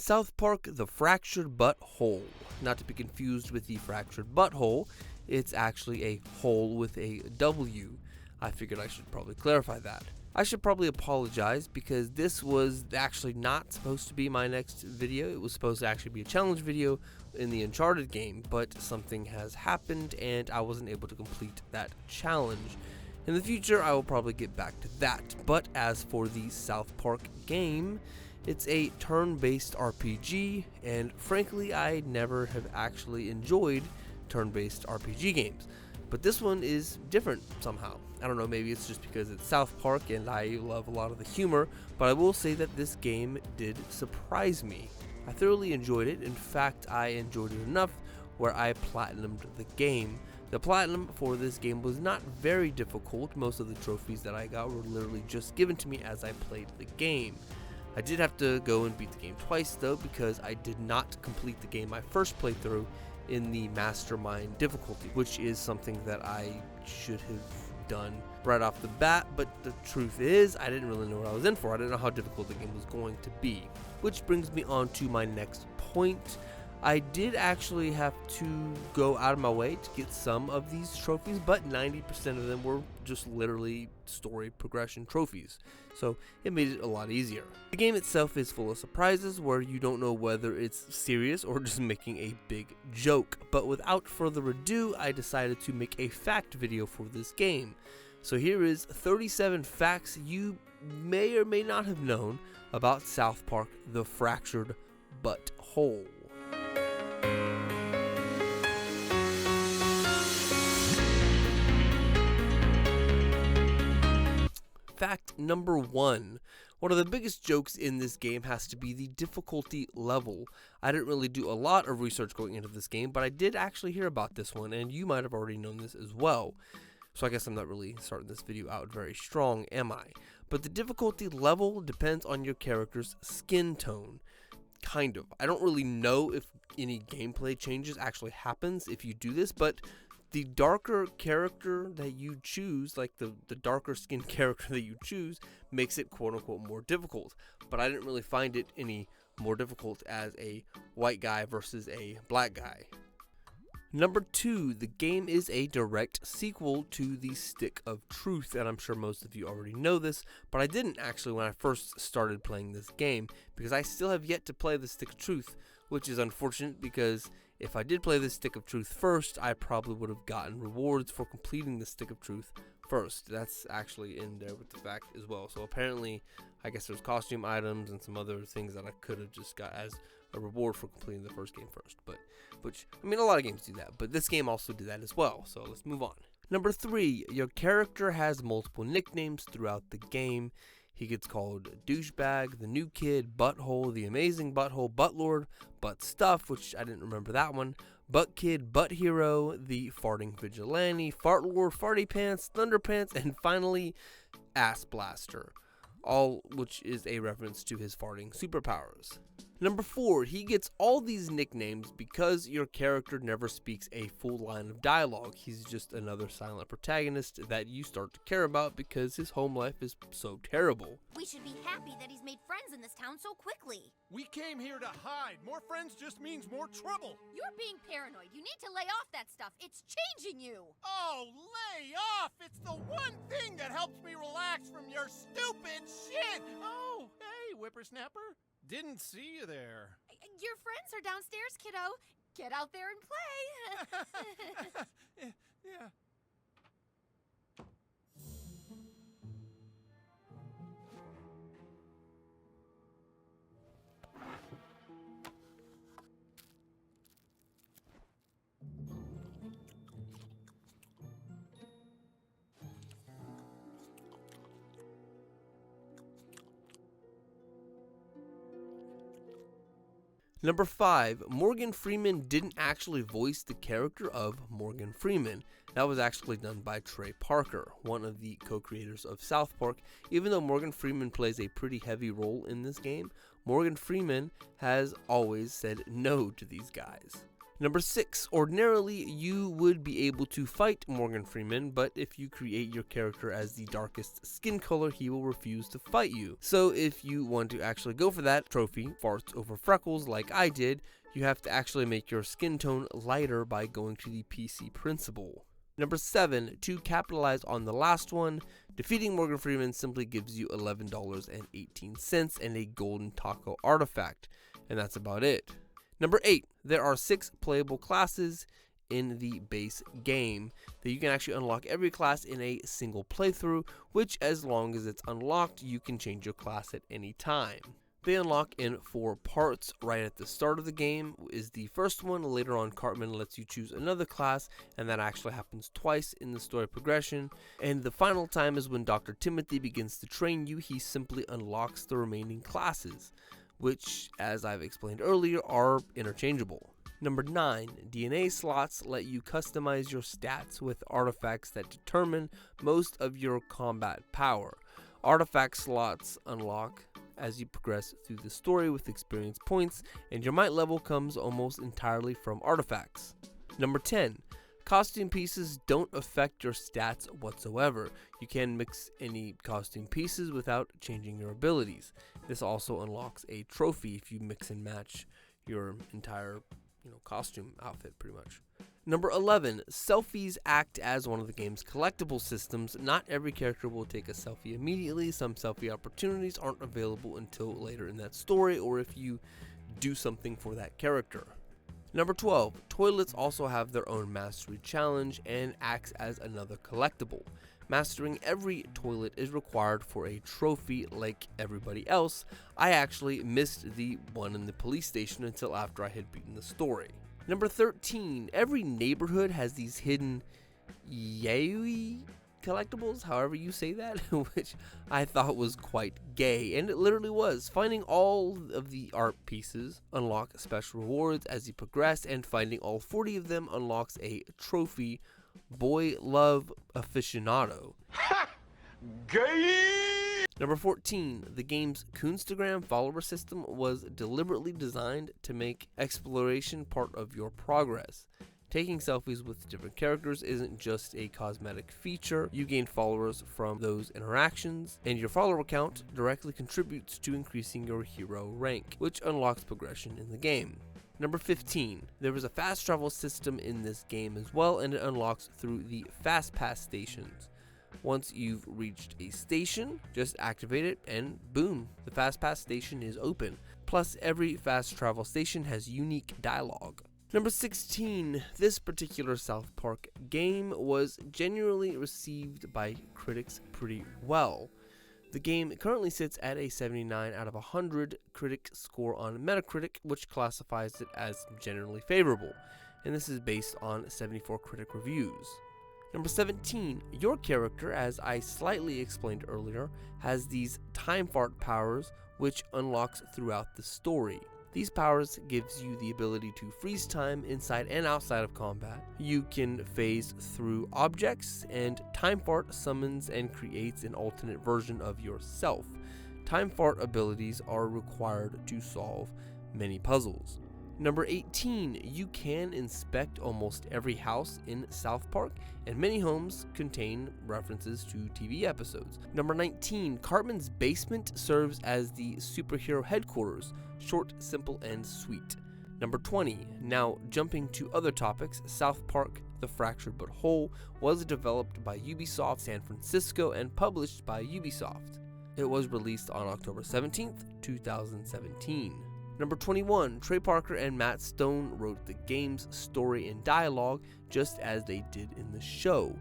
South Park: The Fractured But Whole. Not to be confused with the fractured butthole, it's actually a hole with a W. I figured I should probably clarify that. I should probably apologize because this was actually not supposed to be my next video. It was supposed to actually be a challenge video in the Uncharted game, but something has happened and I wasn't able to complete that challenge. In the future, I will probably get back to that. But as for the South Park game, it's a turn-based RPG, and frankly, I never have actually enjoyed turn-based RPG games. But this one is different somehow. I don't know, maybe it's just because it's South Park and I love a lot of the humor, but I will say that this game did surprise me. I thoroughly enjoyed it. In fact, I enjoyed it enough where I platinumed the game. The platinum for this game was not very difficult. Most of the trophies that I got were literally just given to me as I played the game. I did have to go and beat the game twice though, because I did not complete the game my first playthrough in the Mastermind difficulty, which is something that I should have done right off the bat, but the truth is I didn't really know what I was in for. I didn't know how difficult the game was going to be. Which brings me on to my next point. I did actually have to go out of my way to get some of these trophies, but 90% of them were just literally story progression trophies, so it made it a lot easier. The game itself is full of surprises where you don't know whether it's serious or just making a big joke, but without further ado, I decided to make a fact video for this game. So here is 37 facts you may or may not have known about South Park: The Fractured But Whole. Fact number 1. One of the biggest jokes in this game has to be the difficulty level. I didn't really do a lot of research going into this game, but I did actually hear about this one, and you might have already known this as well. So I guess I'm not really starting this video out very strong, am I? But the difficulty level depends on your character's skin tone. Kind of. I don't really know if any gameplay changes actually happens if you do this, but the darker character that you choose, like the darker skinned character that you choose, makes it quote-unquote more difficult. But I didn't really find it any more difficult as a white guy versus a black guy. Number 2, the game is a direct sequel to the Stick of Truth, and I'm sure most of you already know this, but I didn't actually when I first started playing this game, because I still have yet to play the Stick of Truth, which is unfortunate because if I did play the Stick of Truth first, I probably would have gotten rewards for completing the Stick of Truth first. That's actually in there with the fact as well. So apparently, I guess there's costume items and some other things that I could have just got as a reward for completing the first game first. But, which, I mean, a lot of games do that, but this game also did that as well. So let's move on. Number 3, your character has multiple nicknames throughout the game. He gets called Douchebag, the New Kid, Butthole, the Amazing Butthole, Buttlord, Butt Stuff, which I didn't remember that one, Butt Kid, Butt Hero, the Farting Vigilante, Fartlord, Farty Pants, Thunderpants, and finally Ass Blaster, all which is a reference to his farting superpowers. Number 4, he gets all these nicknames because your character never speaks a full line of dialogue. He's just another silent protagonist that you start to care about because his home life is so terrible. We should be happy that he's made friends in this town so quickly. We came here to hide. More friends just means more trouble. You're being paranoid. You need to lay off that stuff. It's changing you. Oh, lay off! It's the one thing that helps me relax from your stupid shit! Oh, hey, whippersnapper. Didn't see you there. Your friends are downstairs, kiddo. Get out there and play. Yeah. Number 5, Morgan Freeman didn't actually voice the character of Morgan Freeman. That was actually done by Trey Parker, one of the co-creators of South Park. Even though Morgan Freeman plays a pretty heavy role in this game, Morgan Freeman has always said no to these guys. Number 6, ordinarily you would be able to fight Morgan Freeman, but if you create your character as the darkest skin color, he will refuse to fight you. So if you want to actually go for that trophy, farts over freckles like I did, you have to actually make your skin tone lighter by going to the PC principle. Number 7, to capitalize on the last one, defeating Morgan Freeman simply gives you $11.18 and a golden taco artifact, and that's about it. Number 8, there are 6 playable classes in the base game that you can actually unlock every class in a single playthrough, which as long as it's unlocked, you can change your class at any time. They unlock in 4 parts. Right at the start of the game is the first one. Later on, Cartman lets you choose another class, and that actually happens twice in the story progression. And the final time is when Dr. Timothy begins to train you. He simply unlocks the remaining classes, which, as I've explained earlier, are interchangeable. Number 9, DNA slots let you customize your stats with artifacts that determine most of your combat power. Artifact slots unlock as you progress through the story with experience points, and your might level comes almost entirely from artifacts. Number 10, costume pieces don't affect your stats whatsoever. You can mix any costume pieces without changing your abilities. This also unlocks a trophy if you mix and match your entire costume outfit pretty much. Number 11, selfies act as one of the game's collectible systems. Not every character will take a selfie immediately. Some selfie opportunities aren't available until later in that story, or if you do something for that character. Number 12, toilets also have their own mastery challenge and acts as another collectible. Mastering every toilet is required for a trophy like everybody else. I actually missed the one in the police station until after I had beaten the story. Number 13, every neighborhood has these hidden yaoi collectibles, however you say that, which I thought was quite gay, and it literally was. Finding all of the art pieces unlock special rewards as you progress, and finding all 40 of them unlocks a trophy, Boy Love Aficionado. Ha! Gay! Number 14, the game's Coonstagram follower system was deliberately designed to make exploration part of your progress. Taking selfies with different characters isn't just a cosmetic feature. You gain followers from those interactions, and your follower count directly contributes to increasing your hero rank, which unlocks progression in the game. Number 15, there was a fast travel system in this game as well, and it unlocks through the Fast Pass stations. Once you've reached a station, just activate it and boom, the Fast Pass station is open. Plus, every fast travel station has unique dialogue. Number 16, this particular South Park game was genuinely received by critics pretty well. The game currently sits at a 79 out of 100 critic score on Metacritic, which classifies it as generally favorable, and this is based on 74 critic reviews. Number 17, your character, as I slightly explained earlier, has these time fart powers which unlocks throughout the story. These powers gives you the ability to freeze time inside and outside of combat. You can phase through objects, and time fart summons and creates an alternate version of yourself. Time fart abilities are required to solve many puzzles. Number 18, you can inspect almost every house in South Park, and many homes contain references to TV episodes. Number 19, Cartman's basement serves as the superhero headquarters. Short, simple, and sweet. Number 20, now jumping to other topics, South Park: The Fractured But Whole was developed by Ubisoft San Francisco and published by Ubisoft. It was released on October 17th, 2017. Number 21, Trey Parker and Matt Stone wrote the game's story and dialogue just as they did in the show,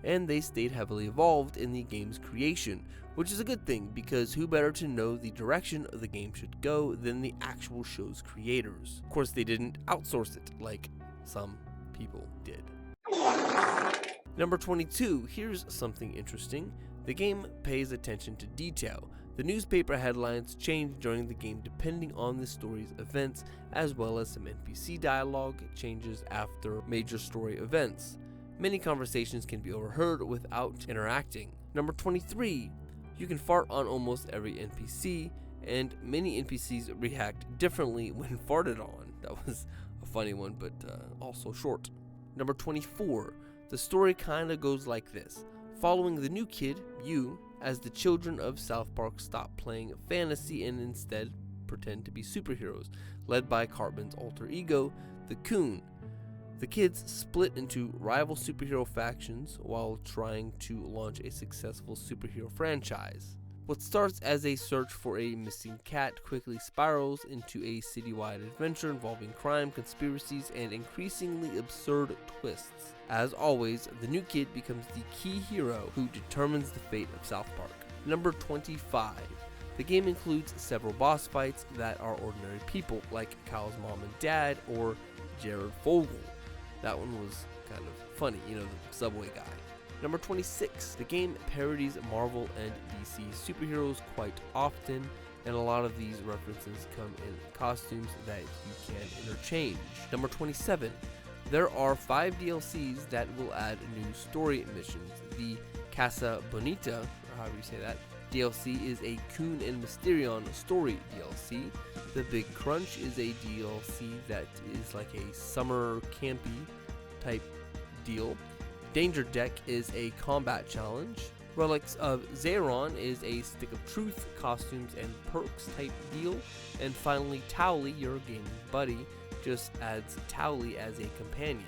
and they stayed heavily involved in the game's creation, which is a good thing because who better to know the direction the game should go than the actual show's creators. Of course, they didn't outsource it like some people did. Number 22, here's something interesting. The game pays attention to detail. The newspaper headlines change during the game depending on the story's events, as well as some NPC dialogue changes after major story events. Many conversations can be overheard without interacting. Number 23, you can fart on almost every NPC, and many NPCs react differently when farted on. That was a funny one, but also short. Number 24. The story kinda goes like this. Following the new kid, you, as the children of South Park stop playing fantasy and instead pretend to be superheroes, led by Cartman's alter ego, the Coon. The kids split into rival superhero factions while trying to launch a successful superhero franchise. What starts as a search for a missing cat quickly spirals into a citywide adventure involving crime, conspiracies, and increasingly absurd twists. As always, the new kid becomes the key hero who determines the fate of South Park. Number 25. The game includes several boss fights that are ordinary people, like Kyle's mom and dad or Jared Fogle. That one was kind of funny, you know, the subway guy. Number 26. The game parodies Marvel and DC superheroes quite often, and a lot of these references come in costumes that you can interchange. Number 27. There are 5 DLCs that will add new story missions. The Casa Bonita, or however you say that, DLC is a Coon and Mysterion story DLC. The Big Crunch is a DLC that is like a summer campy type deal. Danger Deck is a combat challenge. Relics of Zeron is a Stick of Truth, costumes and perks type deal. And finally, Towley, your gaming buddy, just adds Towley as a companion.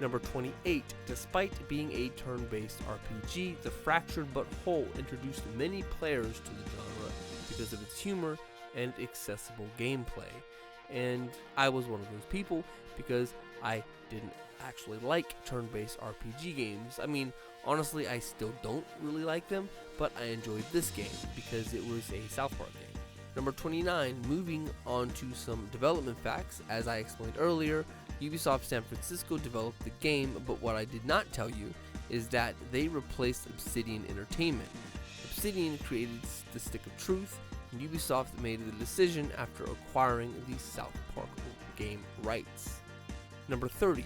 Number 28. Despite being a turn-based RPG, The Fractured But Whole introduced many players to the genre because of its humor and accessible gameplay. And I was one of those people because I didn't actually like turn-based RPG games. I mean, honestly, I still don't really like them, but I enjoyed this game because it was a South Park game. Number 29, moving on to some development facts. As I explained earlier, Ubisoft San Francisco developed the game, but what I did not tell you is that they replaced Obsidian Entertainment. Obsidian created the Stick of Truth, and Ubisoft made the decision after acquiring the South Park game rights. Number 30.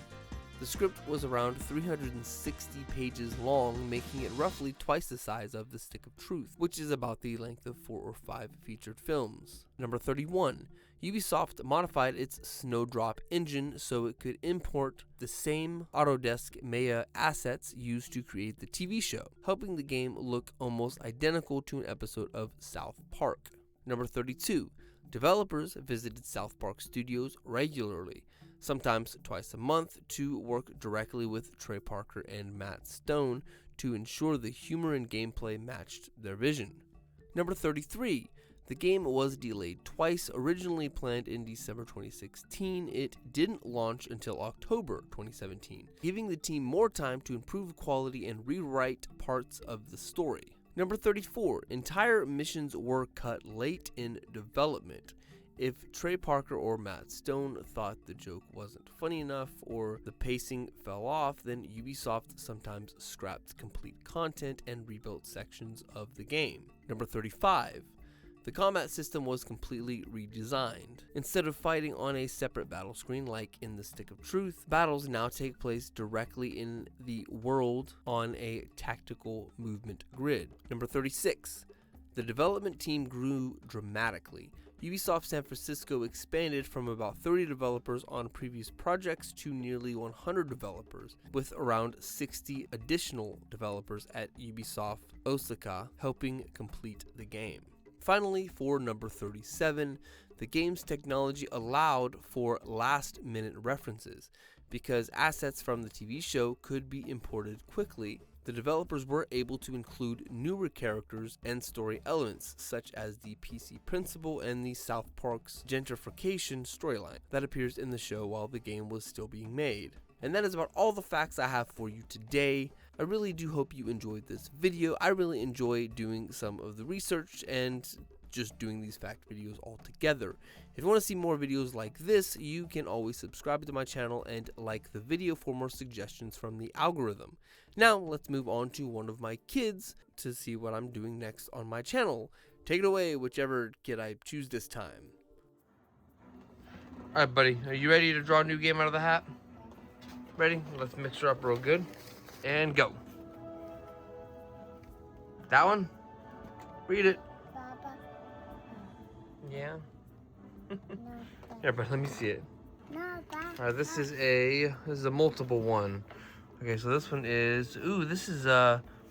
The script was around 360 pages long, making it roughly twice the size of The Stick of Truth, which is about the length of 4 or 5 featured films. Number 31. Ubisoft modified its Snowdrop engine so it could import the same Autodesk Maya assets used to create the TV show, helping the game look almost identical to an episode of South Park. Number 32. Developers visited South Park Studios regularly, sometimes twice a month, to work directly with Trey Parker and Matt Stone to ensure the humor and gameplay matched their vision. Number 33. The game was delayed twice. Originally planned in December 2016, it didn't launch until October 2017, giving the team more time to improve quality and rewrite parts of the story. Number 34. Entire missions were cut late in development. If Trey Parker or Matt Stone thought the joke wasn't funny enough or the pacing fell off, then Ubisoft sometimes scrapped complete content and rebuilt sections of the game. Number 35. The combat system was completely redesigned. Instead of fighting on a separate battle screen like in The Stick of Truth, battles now take place directly in the world on a tactical movement grid. Number 36. The development team grew dramatically. Ubisoft San Francisco expanded from about 30 developers on previous projects to nearly 100 developers, with around 60 additional developers at Ubisoft Osaka helping complete the game. Finally, for number 37, the game's technology allowed for last-minute references. Because assets from the TV show could be imported quickly, the developers were able to include newer characters and story elements, such as the PC principal and the South Park's gentrification storyline that appears in the show while the game was still being made. And that is about all the facts I have for you today. I really do hope you enjoyed this video. I really enjoy doing some of the research and just doing these fact videos all together. If you want to see more videos like this, you can always subscribe to my channel and like the video for more suggestions from the algorithm. Now let's move on to one of my kids to see what I'm doing next on my channel. Take it away, whichever kid I choose this time. Alright buddy, are you ready to draw a new game out of the hat? Ready? Let's mix her up real good. And go. That one? Read it. Baba. Yeah. No. Here, but let me see it. All right, this is a multiple one. Okay, so this one is this is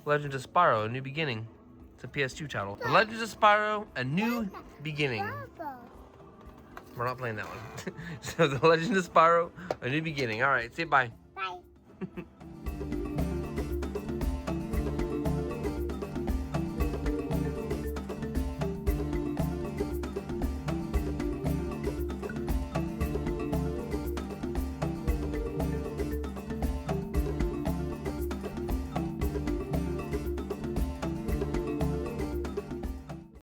Legend of Spyro: A New Beginning. It's a PS2 title. The Legend of Spyro: A New Beginning. We're not playing that one. So the Legend of Spyro: A New Beginning. All right, say bye.